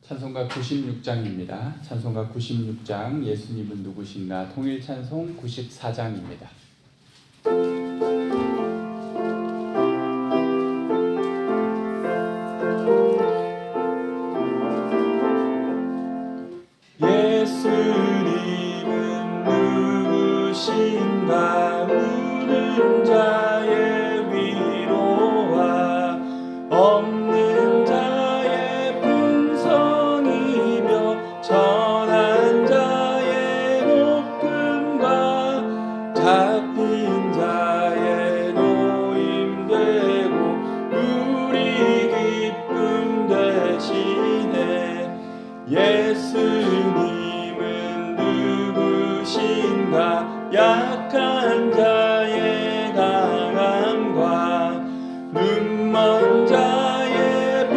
찬송가 96장입니다. 찬송가 96장 예수님은 누구신가 통일찬송 94장입니다. 예수님은 누구신가 우는 자의 위로와 없는 자의 풍성이며 전한 자의 높음과 잡힌 자의 노임되고 우리 기쁨 되시네. 예수님은 누구신가 약한 자의 강함과 눈먼 자의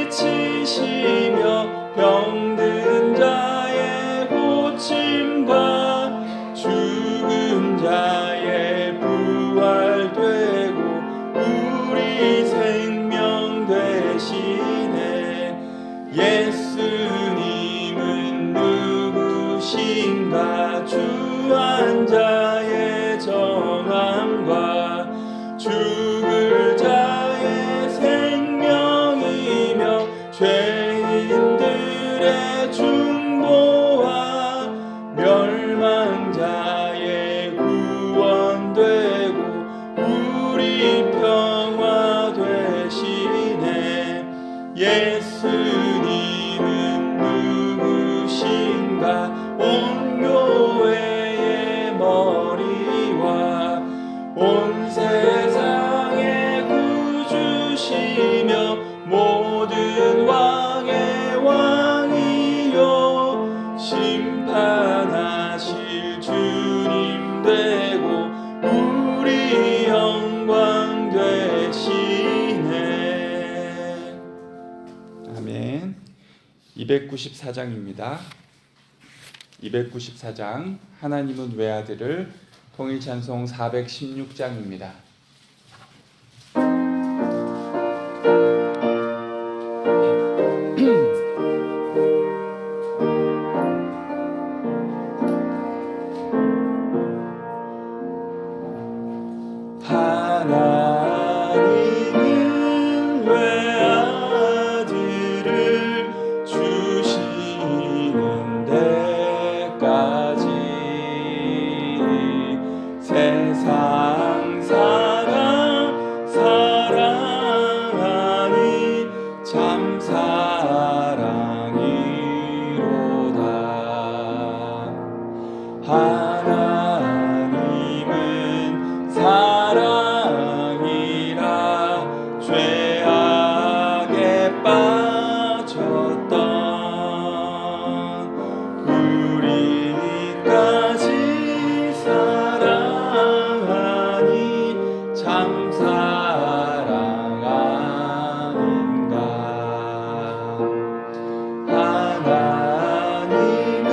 빛이시며 병든 자의 고침과 죽은 자의 부활되고 우리 생명 되시네. 예수님은 누구신가 주한 자의 정함과 죽을 자의 생명이며 죄인들의 중보와 멸망자의 구원되고 우리 평화 되시네. 예수님은 누구신가 온 교회의 머리와 온 세상의 구주시며 모든 왕의 왕이요 심판하실 주님 되고 우리 영광 되시네. 아멘. 294장입니다. 294장 하나님은 외아들을 통일찬송 416장입니다. 하나님은 외아들을 주시는 데까지 세상 사랑 사랑하니 참 사랑이로다. 하나님은 사랑이라 죄악에 빠졌던 우리까지 사랑하니 참 사랑 아닌가. 하나님은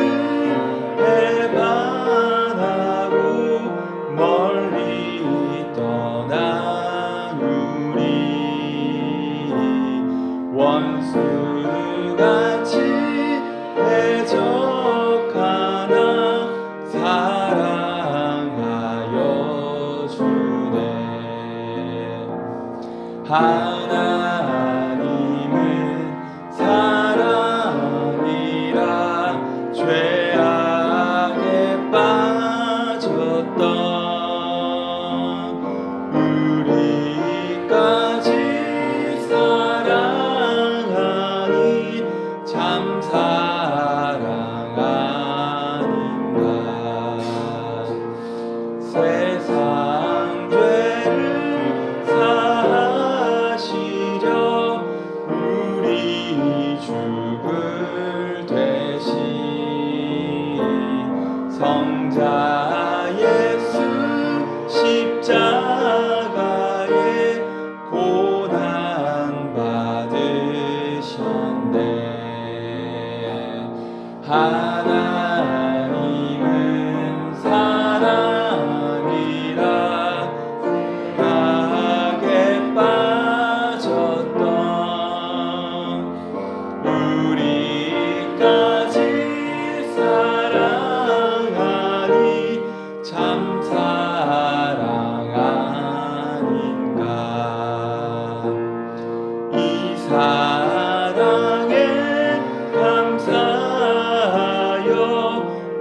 배반하고 멀리 떠난 우리 원수같이 대적하나 사랑하여 주네. 하나님은 사랑이라 죄악에 빠졌던 우리까지 사랑하니 참 사랑 아닌가. 세상 죄를 사하시려 우리 죽을 대신 성자 예수 십자가에 고난 받으셨네. 하나님은 사랑이라 악에 빠졌던 우리 사랑하니 참 사랑 아닌가. 이 사랑에 감사하여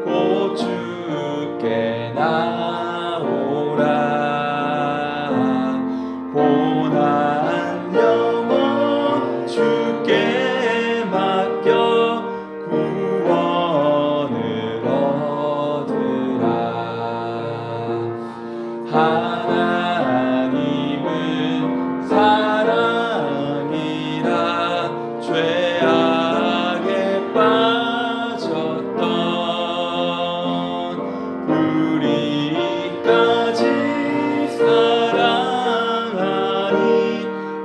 곧 주께 나오라. 고난 영혼 주께 맡겨 구원을 얻으라. 하나님은 사랑이라 죄악에 빠졌던 우리까지 사랑하니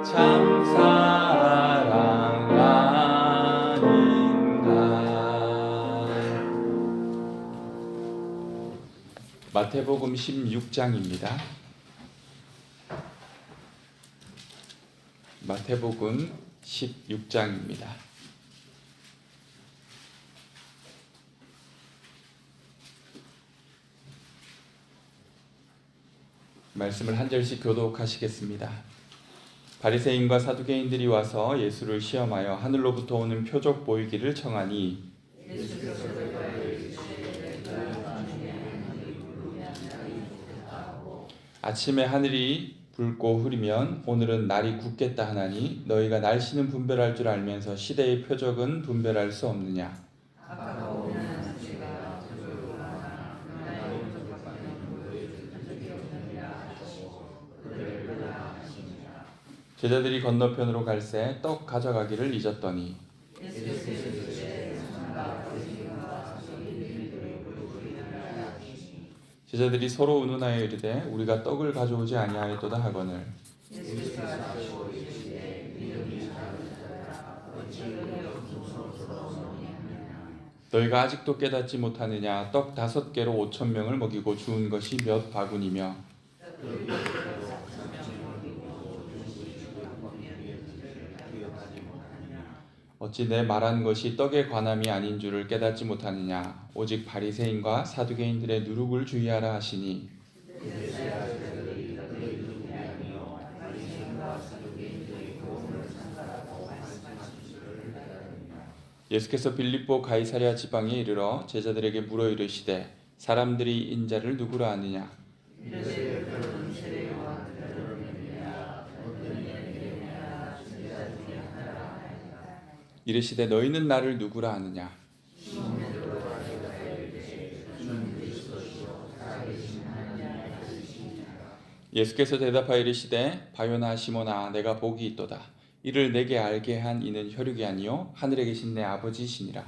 참 사랑 아닌가. 마태복음 16장입니다. 마태복음 16장입니다. 말씀을 한 절씩 교독하시겠습니다. 바리새인과 사두개인들이 와서 예수를 시험하여 하늘로부터 오는 표적 보이기를 청하니 아침에 하늘이 붉고 흐리면 오늘은 날이 굳겠다 하나니 너희가 날씨는 분별할 줄 알면서 시대의 표적은 분별할 수 없느냐. 제자들이 건너편으로 갈새 떡 가져가기를 잊었더니 제자들이 서로 의논하여 이르되 우리가 떡을 가져오지 아니하였도다 하거늘 너희가 아직도 깨닫지 못하느냐. 떡 5개로 5,000명을 먹이고 주운 것이 몇 바구니며 어찌 내 말한 것이 떡에 관함이 아닌 줄을 깨닫지 못하느냐. 오직 바리새인과 사두개인들의 누룩을 주의하라 하시니 예수께서 빌립보 가이사랴 지방에 이르러 제자들에게 물어 이르시되 사람들이 인자를 누구라 하느냐. 이르시되 너희는 나를 누구라 하느냐. 예수께서 대답하여 이르시되 바요나 시모나 내가 복이 있도다. 이를 내게 알게 한 이는 혈육이 아니요 하늘에 계신 내 아버지시니라.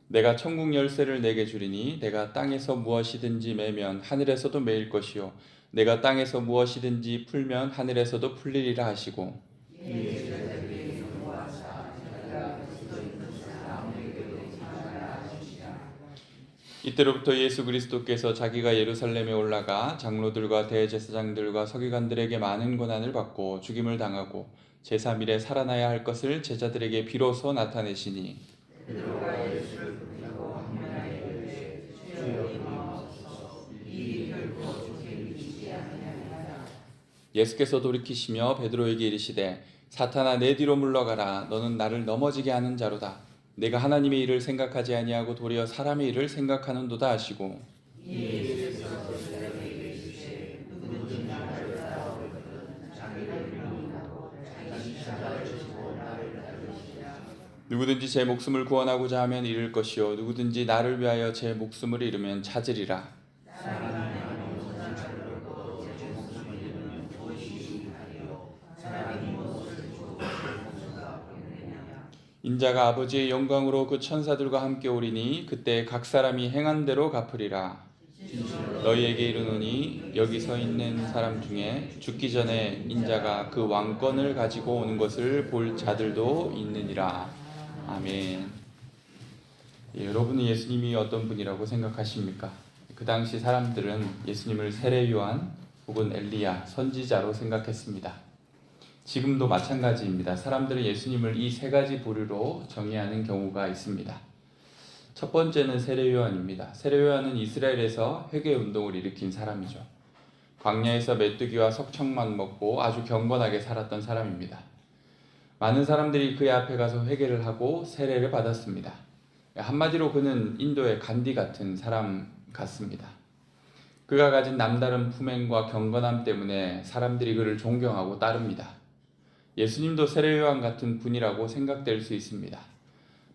내가 천국 열쇠를 내게 주리니 내가 땅에서 무엇이든지 매면 하늘에서도 매일 것이요 내가 땅에서 무엇이든지 풀면 하늘에서도 풀리리라 하시고 이때로부터 예수 그리스도께서 자기가 예루살렘에 올라가 장로들과 대제사장들과 서기관들에게 많은 고난을 받고 죽임을 당하고 제3일에 살아나야 할 것을 제자들에게 비로소 나타내시니 예수께서 돌이키시며 베드로에게 이르시되 사탄아 내 뒤로 물러가라. 너는 나를 넘어지게 하는 자로다. 내가 하나님의 일을 생각하지 아니하고 도리어 사람의 일을 생각하는도다 하시고 누구든지 제 목숨을 구원하고자 하면 잃을 것이요 누구든지 나를 위하여 제 목숨을 잃으면 찾으리라. 인자가 아버지의 영광으로 그 천사들과 함께 오리니 그때 각 사람이 행한 대로 갚으리라. 너희에게 이르노니 여기 서 있는 사람 중에 죽기 전에 인자가 그 왕권을 가지고 오는 것을 볼 자들도 있느니라. 아멘. 여러분은 예수님이 어떤 분이라고 생각하십니까? 그 당시 사람들은 예수님을 세례 요한 혹은 엘리야, 선지자로 생각했습니다. 지금도 마찬가지입니다. 사람들은 예수님을 이 세 가지 부류로 정의하는 경우가 있습니다. 첫 번째는 세례 요한입니다. 세례 요한은 이스라엘에서 회개 운동을 일으킨 사람이죠. 광야에서 메뚜기와 석청만 먹고 아주 경건하게 살았던 사람입니다. 많은 사람들이 그의 앞에 가서 회개를 하고 세례를 받았습니다. 한마디로 그는 인도의 간디 같은 사람 같습니다. 그가 가진 남다른 품행과 경건함 때문에 사람들이 그를 존경하고 따릅니다. 예수님도 세례 요한 같은 분이라고 생각될 수 있습니다.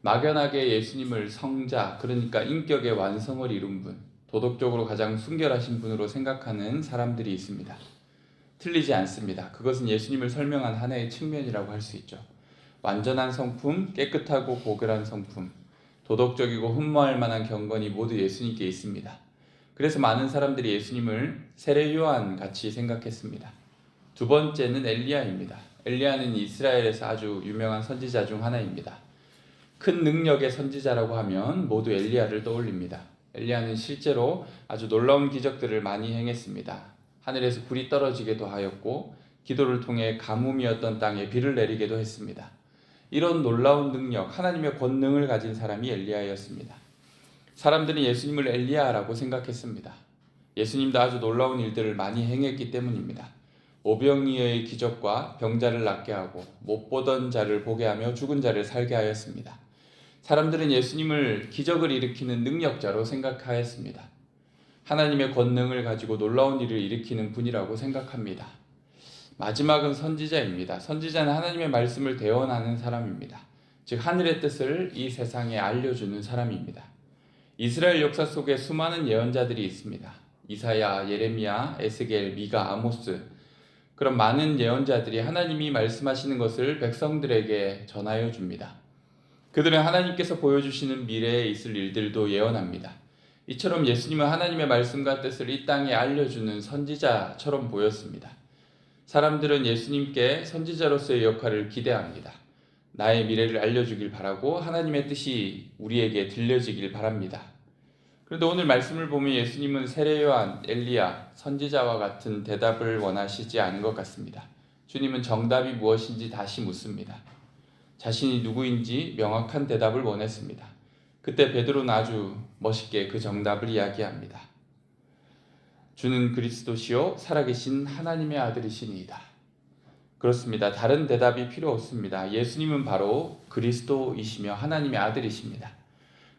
막연하게 예수님을 성자, 그러니까 인격의 완성을 이룬 분, 도덕적으로 가장 순결하신 분으로 생각하는 사람들이 있습니다. 틀리지 않습니다. 그것은 예수님을 설명한 하나의 측면이라고 할 수 있죠. 완전한 성품, 깨끗하고 고결한 성품, 도덕적이고 흠모할 만한 경건이 모두 예수님께 있습니다. 그래서 많은 사람들이 예수님을 세례 요한 같이 생각했습니다. 두 번째는 엘리야입니다. 엘리야는 이스라엘에서 아주 유명한 선지자 중 하나입니다. 큰 능력의 선지자라고 하면 모두 엘리야를 떠올립니다. 엘리야는 실제로 아주 놀라운 기적들을 많이 행했습니다. 하늘에서 불이 떨어지기도 하였고 기도를 통해 가뭄이었던 땅에 비를 내리기도 했습니다. 이런 놀라운 능력, 하나님의 권능을 가진 사람이 엘리야였습니다. 사람들은 예수님을 엘리야라고 생각했습니다. 예수님도 아주 놀라운 일들을 많이 행했기 때문입니다. 오병이어의 기적과 병자를 낫게 하고 못 보던 자를 보게 하며 죽은 자를 살게 하였습니다. 사람들은 예수님을 기적을 일으키는 능력자로 생각하였습니다. 하나님의 권능을 가지고 놀라운 일을 일으키는 분이라고 생각합니다. 마지막은 선지자입니다. 선지자는 하나님의 말씀을 대언하는 사람입니다. 즉 하늘의 뜻을 이 세상에 알려주는 사람입니다. 이스라엘 역사 속에 수많은 예언자들이 있습니다. 이사야, 예레미야, 에스겔, 미가, 아모스, 그런 많은 예언자들이 하나님이 말씀하시는 것을 백성들에게 전하여 줍니다. 그들은 하나님께서 보여주시는 미래에 있을 일들도 예언합니다. 이처럼 예수님은 하나님의 말씀과 뜻을 이 땅에 알려주는 선지자처럼 보였습니다. 사람들은 예수님께 선지자로서의 역할을 기대합니다. 나의 미래를 알려주길 바라고 하나님의 뜻이 우리에게 들려지길 바랍니다. 그런데 오늘 말씀을 보면 예수님은 세례 요한, 엘리야, 선지자와 같은 대답을 원하시지 않은 것 같습니다. 주님은 정답이 무엇인지 다시 묻습니다. 자신이 누구인지 명확한 대답을 원했습니다. 그때 베드로는 아주 멋있게 그 정답을 이야기합니다. 주는 그리스도시요 살아계신 하나님의 아들이시니이다. 그렇습니다. 다른 대답이 필요 없습니다. 예수님은 바로 그리스도이시며 하나님의 아들이십니다.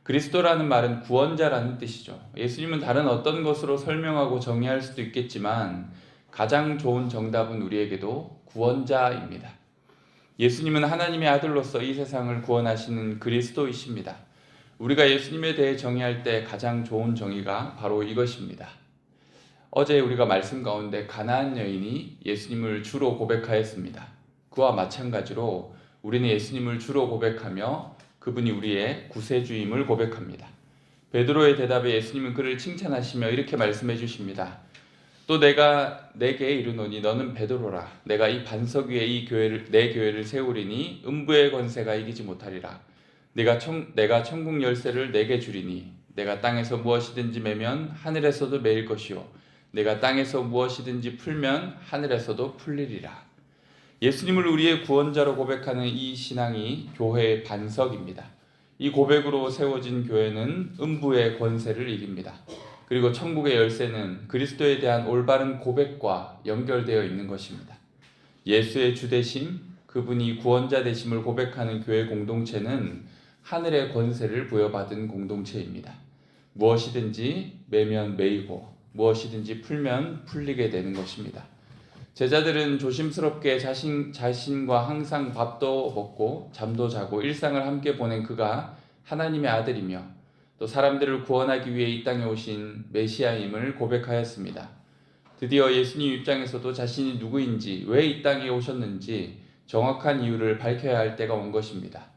그리스도라는 말은 구원자라는 뜻이죠. 예수님은 다른 어떤 것으로 설명하고 정의할 수도 있겠지만 가장 좋은 정답은 우리에게도 구원자입니다. 예수님은 하나님의 아들로서 이 세상을 구원하시는 그리스도이십니다. 우리가 예수님에 대해 정의할 때 가장 좋은 정의가 바로 이것입니다. 어제 우리가 말씀 가운데 가나안 여인이 예수님을 주로 고백하였습니다. 그와 마찬가지로 우리는 예수님을 주로 고백하며 그분이 우리의 구세주임을 고백합니다. 베드로의 대답에 예수님은 그를 칭찬하시며 이렇게 말씀해 주십니다. 또 내가 내게 이르노니 너는 베드로라. 내가 이 반석 위에 내 교회를 세우리니 음부의 권세가 이기지 못하리라. 내가 천국 열쇠를 내게 주리니 내가 땅에서 무엇이든지 매면 하늘에서도 매일 것이요 내가 땅에서 무엇이든지 풀면 하늘에서도 풀리리라. 예수님을 우리의 구원자로 고백하는 이 신앙이 교회의 반석입니다. 이 고백으로 세워진 교회는 음부의 권세를 이깁니다. 그리고 천국의 열쇠는 그리스도에 대한 올바른 고백과 연결되어 있는 것입니다. 예수의 주되심, 그분이 구원자 되심을 고백하는 교회 공동체는 하늘의 권세를 부여받은 공동체입니다. 무엇이든지 매면 매이고 무엇이든지 풀면 풀리게 되는 것입니다. 제자들은 조심스럽게 자신과 항상 밥도 먹고 잠도 자고 일상을 함께 보낸 그가 하나님의 아들이며 또 사람들을 구원하기 위해 이 땅에 오신 메시아임을 고백하였습니다. 드디어 예수님 입장에서도 자신이 누구인지 왜 이 땅에 오셨는지 정확한 이유를 밝혀야 할 때가 온 것입니다.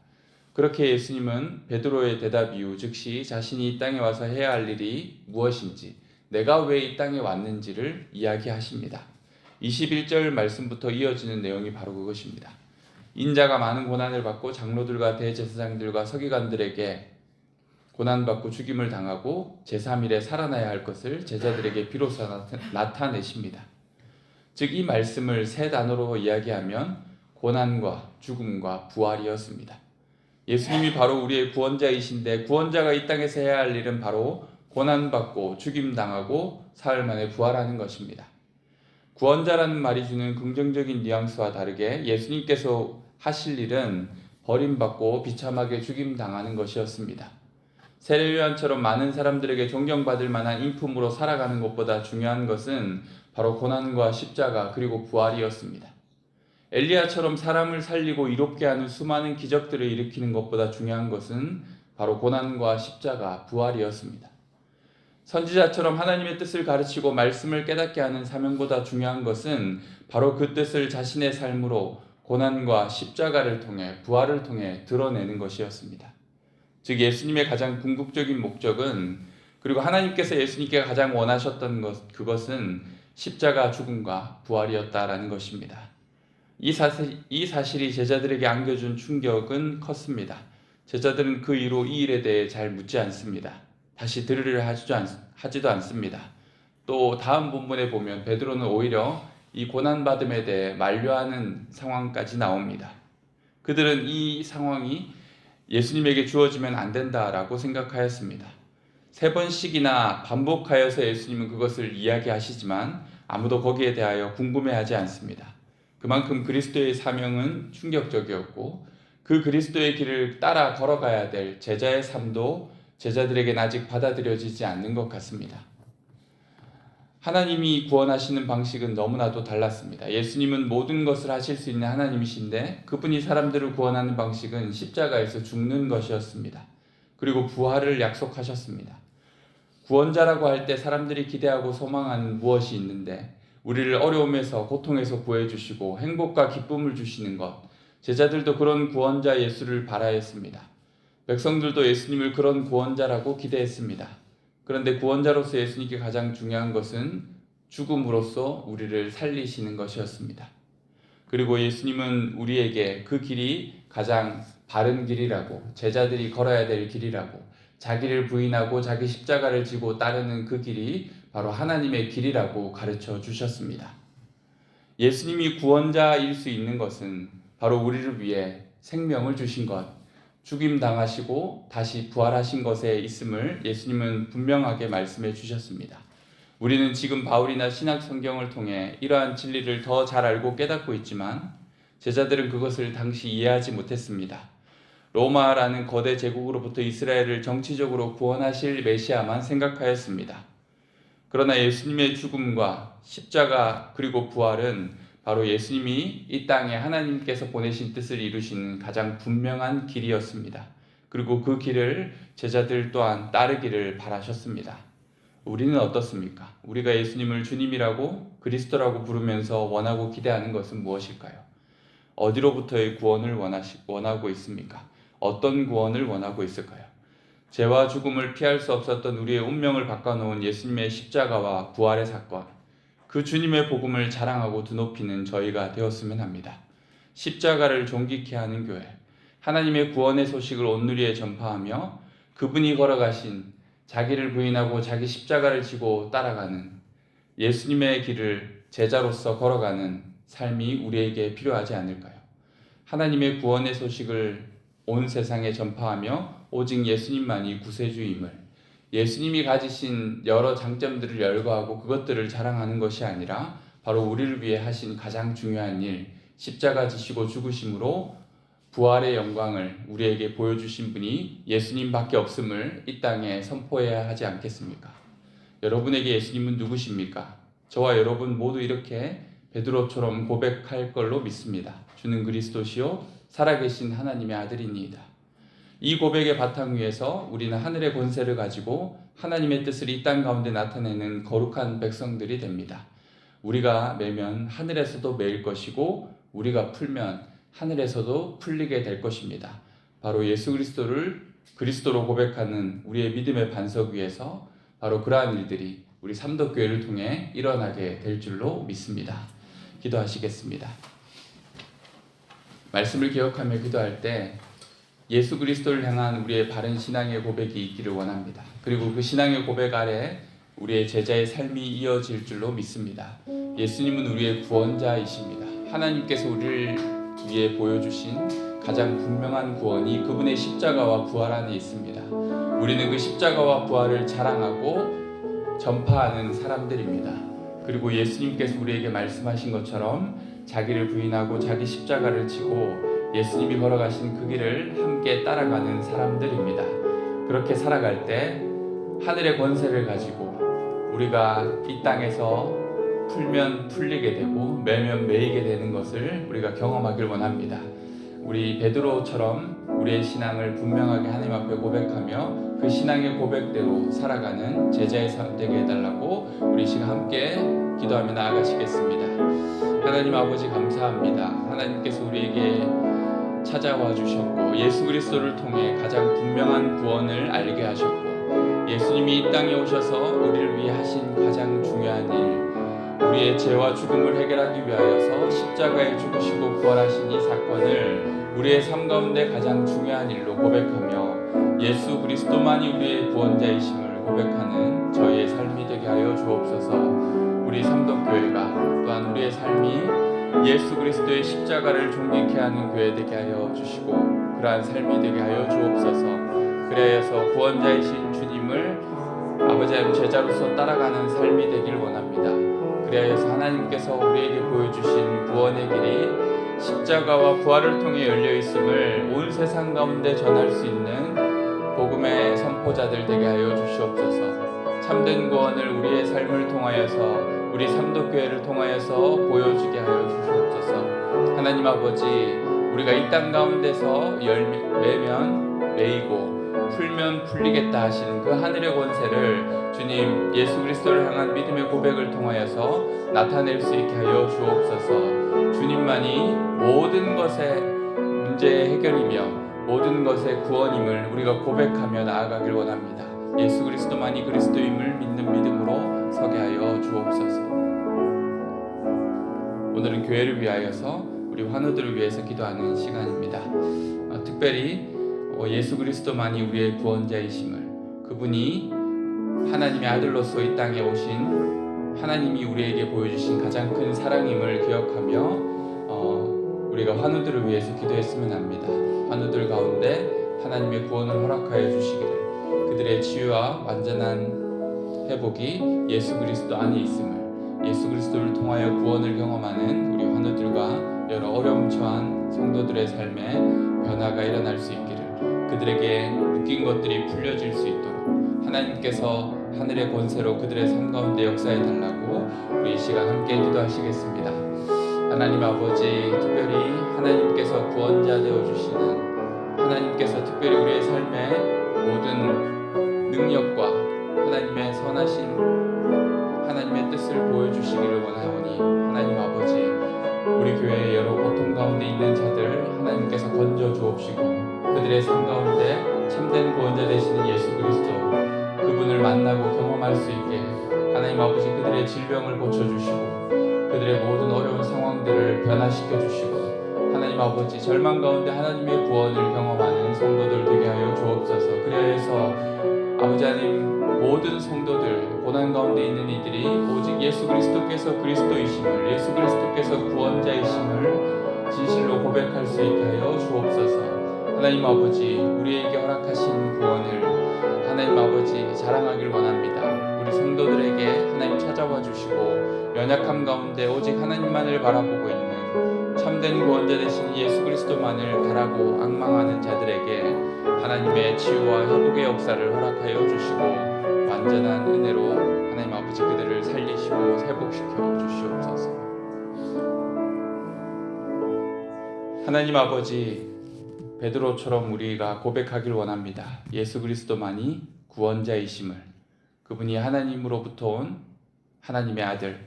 그렇게 예수님은 베드로의 대답 이후 즉시 자신이 이 땅에 와서 해야 할 일이 무엇인지 내가 왜 이 땅에 왔는지를 이야기하십니다. 21절 말씀부터 이어지는 내용이 바로 그것입니다. 인자가 많은 고난을 받고 장로들과 대제사장들과 서기관들에게 고난받고 죽임을 당하고 제3일에 살아나야 할 것을 제자들에게 비로소 나타내십니다. 즉 이 말씀을 세 단어로 이야기하면 고난과 죽음과 부활이었습니다. 예수님이 바로 우리의 구원자이신데 구원자가 이 땅에서 해야 할 일은 바로 고난받고 죽임당하고 사흘 만에 부활하는 것입니다. 구원자라는 말이 주는 긍정적인 뉘앙스와 다르게 예수님께서 하실 일은 버림받고 비참하게 죽임당하는 것이었습니다. 세례요한처럼 많은 사람들에게 존경받을 만한 인품으로 살아가는 것보다 중요한 것은 바로 고난과 십자가 그리고 부활이었습니다. 엘리야처럼 사람을 살리고 이롭게 하는 수많은 기적들을 일으키는 것보다 중요한 것은 바로 고난과 십자가, 부활이었습니다. 선지자처럼 하나님의 뜻을 가르치고 말씀을 깨닫게 하는 사명보다 중요한 것은 바로 그 뜻을 자신의 삶으로 고난과 십자가를 통해 부활을 통해 드러내는 것이었습니다. 즉 예수님의 가장 궁극적인 목적은 그리고 하나님께서 예수님께 가장 원하셨던 그것은 십자가 죽음과 부활이었다라는 것입니다. 이 사실이 제자들에게 안겨준 충격은 컸습니다. 제자들은 그 이후 이 일에 대해 잘 묻지 않습니다. 다시 들으려 하지도 않습니다. 또 다음 본문에 보면 베드로는 오히려 이 고난받음에 대해 만류하는 상황까지 나옵니다. 그들은 이 상황이 예수님에게 주어지면 안 된다라고 생각하였습니다. 3번씩이나 반복하여서 예수님은 그것을 이야기하시지만 아무도 거기에 대하여 궁금해하지 않습니다. 그만큼 그리스도의 사명은 충격적이었고 그 그리스도의 길을 따라 걸어가야 될 제자의 삶도 제자들에겐 아직 받아들여지지 않는 것 같습니다. 하나님이 구원하시는 방식은 너무나도 달랐습니다. 예수님은 모든 것을 하실 수 있는 하나님이신데 그분이 사람들을 구원하는 방식은 십자가에서 죽는 것이었습니다. 그리고 부활을 약속하셨습니다. 구원자라고 할 때 사람들이 기대하고 소망하는 무엇이 있는데 우리를 어려움에서 고통에서 구해주시고 행복과 기쁨을 주시는 것, 제자들도 그런 구원자 예수를 바라했습니다. 백성들도 예수님을 그런 구원자라고 기대했습니다. 그런데 구원자로서 예수님께 가장 중요한 것은 죽음으로써 우리를 살리시는 것이었습니다. 그리고 예수님은 우리에게 그 길이 가장 바른 길이라고, 제자들이 걸어야 될 길이라고, 자기를 부인하고 자기 십자가를 지고 따르는 그 길이 바로 하나님의 길이라고 가르쳐 주셨습니다. 예수님이 구원자일 수 있는 것은 바로 우리를 위해 생명을 주신 것, 죽임 당하시고 다시 부활하신 것에 있음을 예수님은 분명하게 말씀해 주셨습니다. 우리는 지금 바울이나 신약 성경을 통해 이러한 진리를 더 잘 알고 깨닫고 있지만 제자들은 그것을 당시 이해하지 못했습니다. 로마라는 거대 제국으로부터 이스라엘을 정치적으로 구원하실 메시아만 생각하였습니다. 그러나 예수님의 죽음과 십자가 그리고 부활은 바로 예수님이 이 땅에 하나님께서 보내신 뜻을 이루시는 가장 분명한 길이었습니다. 그리고 그 길을 제자들 또한 따르기를 바라셨습니다. 우리는 어떻습니까? 우리가 예수님을 주님이라고 그리스도라고 부르면서 원하고 기대하는 것은 무엇일까요? 어디로부터의 구원을 원하고 있습니까? 어떤 구원을 원하고 있을까요? 죄와 죽음을 피할 수 없었던 우리의 운명을 바꿔놓은 예수님의 십자가와 부활의 사건, 그 주님의 복음을 자랑하고 드높이는 저희가 되었으면 합니다. 십자가를 존귀케 하는 교회, 하나님의 구원의 소식을 온누리에 전파하며 그분이 걸어가신 자기를 부인하고 자기 십자가를 지고 따라가는 예수님의 길을 제자로서 걸어가는 삶이 우리에게 필요하지 않을까요? 하나님의 구원의 소식을 온 세상에 전파하며 오직 예수님만이 구세주임을, 예수님이 가지신 여러 장점들을 열거하고 그것들을 자랑하는 것이 아니라 바로 우리를 위해 하신 가장 중요한 일, 십자가 지시고 죽으심으로 부활의 영광을 우리에게 보여주신 분이 예수님밖에 없음을 이 땅에 선포해야 하지 않겠습니까? 여러분에게 예수님은 누구십니까? 저와 여러분 모두 이렇게 베드로처럼 고백할 걸로 믿습니다. 주는 그리스도시요 살아계신 하나님의 아들이니이다. 이 고백의 바탕 위에서 우리는 하늘의 권세를 가지고 하나님의 뜻을 이 땅 가운데 나타내는 거룩한 백성들이 됩니다. 우리가 매면 하늘에서도 매일 것이고 우리가 풀면 하늘에서도 풀리게 될 것입니다. 바로 예수 그리스도를 그리스도로 고백하는 우리의 믿음의 반석 위에서 바로 그러한 일들이 우리 삼덕교회를 통해 일어나게 될 줄로 믿습니다. 기도하시겠습니다. 말씀을 기억하며 기도할 때 예수 그리스도를 향한 우리의 바른 신앙의 고백이 있기를 원합니다. 그리고 그 신앙의 고백 아래 우리의 제자의 삶이 이어질 줄로 믿습니다. 예수님은 우리의 구원자이십니다. 하나님께서 우리를 위해 보여주신 가장 분명한 구원이 그분의 십자가와 부활 안에 있습니다. 우리는 그 십자가와 부활을 자랑하고 전파하는 사람들입니다. 그리고 예수님께서 우리에게 말씀하신 것처럼 자기를 부인하고 자기 십자가를 지고 예수님이 걸어가신 그 길을 함께 따라가는 사람들입니다. 그렇게 살아갈 때 하늘의 권세를 가지고 우리가 이 땅에서 풀면 풀리게 되고 매면 매이게 되는 것을 우리가 경험하길 원합니다. 우리 베드로처럼 우리의 신앙을 분명하게 하나님 앞에 고백하며 그 신앙의 고백대로 살아가는 제자의 삶 되게 해달라고 우리 시간 함께 기도하며 나아가시겠습니다. 하나님 아버지 감사합니다. 하나님께서 우리에게 찾아와 주셨고 예수 그리스도를 통해 가장 분명한 구원을 알게 하셨고 예수님이 이 땅에 오셔서 우리를 위해 하신 가장 중요한 일, 우리의 죄와 죽음을 해결하기 위하여서 십자가에 죽으시고 부활하신 이 사건을 우리의 삶 가운데 가장 중요한 일로 고백하며 예수 그리스도만이 우리의 구원자이심을 고백하는 저희의 삶이 되게 하여 주옵소서. 우리 삼덕교회가 또한 우리의 삶이 예수 그리스도의 십자가를 존귀케 하는 교회 되게 하여 주시고 그러한 삶이 되게 하여 주옵소서. 그래서 구원자이신 주님을 아버지 하나님 제자로서 따라가는 삶이 되길 원합니다. 그래서 하나님께서 우리에게 보여주신 구원의 길이 십자가와 부활을 통해 열려 있음을 온 세상 가운데 전할 수 있는 복음의 선포자들 되게 하여 주시옵소서. 참된 구원을 우리의 삶을 통하여서 우리 삼덕교회를 통하여서 보여주게 하여 주시옵소서. 하나님 아버지, 우리가 이 땅 가운데서 매면 매이고 풀면 풀리겠다 하시는 그 하늘의 권세를 주님 예수 그리스도를 향한 믿음의 고백을 통하여서 나타낼 수 있게 하여 주옵소서. 주님만이 모든 것의 문제의 해결이며 모든 것의 구원임을 우리가 고백하며 나아가길 원합니다. 예수 그리스도만이 그리스도임을 믿는 믿음으로 서게 하여 주옵소서. 오늘은 교회를 위하여서 우리 환우들을 위해서 기도하는 시간입니다. 특별히 예수 그리스도만이 우리의 구원자이심을, 그분이 하나님의 아들로서 이 땅에 오신 하나님이 우리에게 보여주신 가장 큰 사랑임을 기억하며 우리가 환우들을 위해서 기도했으면 합니다. 환우들 가운데 하나님의 구원을 허락하여 주시기를, 그들의 치유와 완전한 회복이 예수 그리스도 안에 있음을, 예수 그리스도를 통하여 구원을 경험하는 우리 환우들과 여러 어려움 처한 성도들의 삶에 변화가 일어날 수 있기를, 그들에게 묶인 것들이 풀려질 수 있도록 하나님께서 하늘의 권세로 그들의 삶 가운데 역사해 달라고 우리 이 시간 함께 기도하시겠습니다. 하나님 아버지, 특별히 하나님께서 구원자 되어주시는 하나님께서 특별히 우리의 삶의 모든 능력과 하나님의 선하신 하나님의 뜻을 보여주시기를 원하오니 하나님 아버지, 우리 교회의 여러 고통 가운데 있는 자들 하나님께서 건져 주옵시고 그들의 삶 가운데 참된 구원자 되시는 예수 그리스도 그분을 만나고 경험할 수 있게 하나님 아버지 그들의 질병을 고쳐주시고 그들의 모든 어려운 상황들을 변화시켜 주시고 하나님 아버지 절망 가운데 하나님의 구원을 경험하는 성도들 되게 하여 주옵소서. 그래서 아버지 하나님 모든 성도들 고난 가운데 있는 이들이 오직 예수 그리스도께서 그리스도이심을, 예수 그리스도께서 구원자이심을 진실로 고백할 수 있게 하여 주옵소서. 하나님 아버지, 우리에게 허락하신 구원을 하나님 아버지 자랑하길 원합니다. 우리 성도들에게 하나님 찾아와 주시고 연약함 가운데 오직 하나님만을 바라보고 있는 참된 구원자 되신 예수 그리스도만을 바라고 앙망하는 자들에게 하나님의 치유와 회복의 역사를 허락하여 주시고 완전한 은혜로 하나님 아버지 그들을 살리시고 회복시켜 주시옵소서. 하나님 아버지, 베드로처럼 우리가 고백하길 원합니다. 예수 그리스도만이 구원자이심을, 그분이 하나님으로부터 온 하나님의 아들,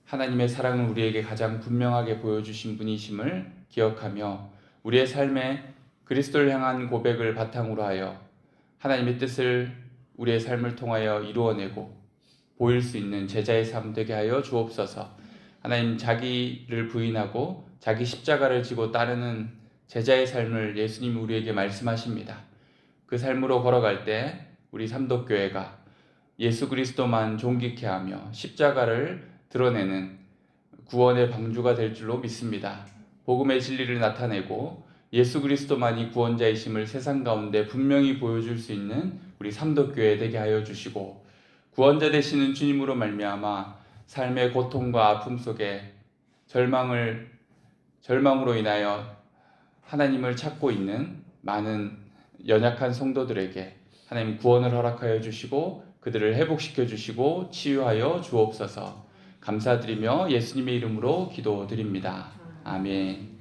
하나님의 사랑을 우리에게 가장 분명하게 보여주신 분이심을 기억하며 우리의 삶에 그리스도를 향한 고백을 바탕으로 하여 하나님의 뜻을 우리의 삶을 통하여 이루어내고 보일 수 있는 제자의 삶 되게 하여 주옵소서. 하나님, 자기를 부인하고 자기 십자가를 지고 따르는 제자의 삶을 예수님이 우리에게 말씀하십니다. 그 삶으로 걸어갈 때 우리 삼독교회가 예수 그리스도만 존귀케 하며 십자가를 드러내는 구원의 방주가 될 줄로 믿습니다. 복음의 진리를 나타내고 예수 그리스도만이 구원자이심을 세상 가운데 분명히 보여줄 수 있는 우리 삼독교회 되게 하여 주시고, 구원자 되시는 주님으로 말미암아 삶의 고통과 아픔 속에 절망으로 인하여 하나님을 찾고 있는 많은 연약한 성도들에게 하나님 구원을 허락하여 주시고 그들을 회복시켜 주시고 치유하여 주옵소서. 감사드리며 예수님의 이름으로 기도드립니다. 아멘.